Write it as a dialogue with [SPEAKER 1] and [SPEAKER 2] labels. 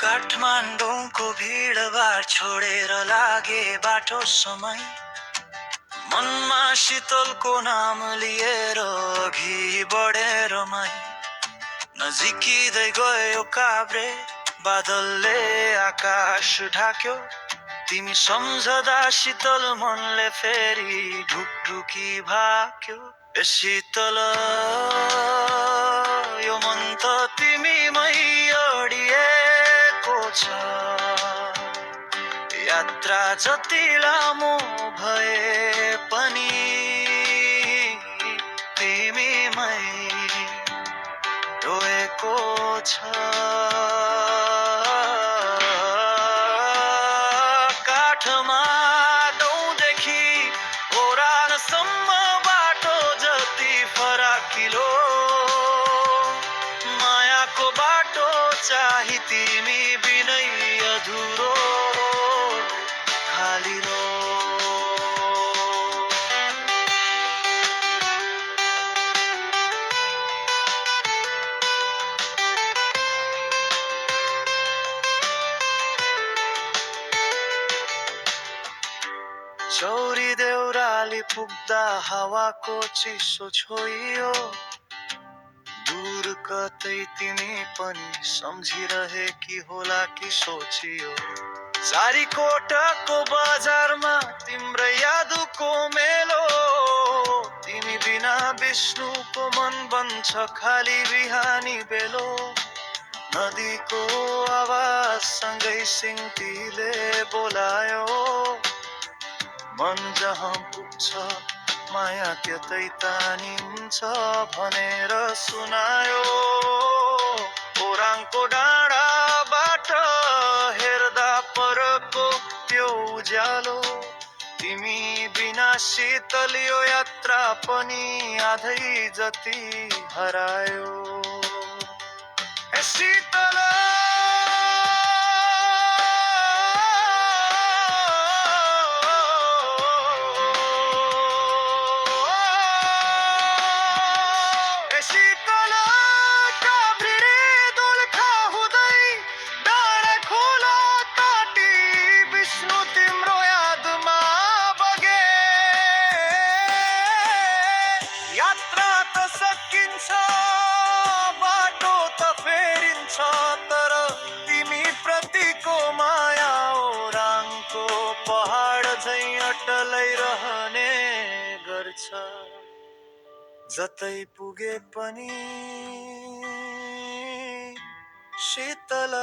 [SPEAKER 1] काठमाडौँको भिडभाड छोडेर लागे बाटो समय मनमा शीतलको नाम लिएर अघि बढेर मै नजिकिँदै गयो काभ्रे बादलले आकाश ढाक्यो तिमी सम्झदा शीतल मनले फेरि ढुकढुकी भाग्यो ए शीतल यो मन त तिमीमै अडिएको छ यात्रा जति लामो भए पनि तिमीमै रोएको छ काठमाडौँदेखि ओरानसम्म बाटो जति फराकिलो मायाको बाटो चाहिँ तिमी बिनै अधुरो खालिलो चौरी देउराली पुग्दा हावाको चिसो छोइयो दूर कतै तिमी पनि सम्झिरहेकी होला कि सोचियो चारीकोटको बजारमा तिम्रै यादको मेलो तिमी बिना विष्णुको मन बन्छ खाली बिहानी बेलो नदीको आवाज सँगै सिङ्तीले बोलायो मन जहाँ पुग्छ माया त्यतै तानिन्छ भनेर सुनायो ओराङको डाँडाबाट हेर्दा परको त्यो उज्यालो तिमी बिना शीतल यो यात्रा पनि आधै जति हरायो ए शीतल यात्रा त सकिन्छ बाटो त फेरिन्छ तर तिमी प्रतिको माया ओराङको पहाड झै अटलै रहने गर्छ जतै पुगे पनि शीतल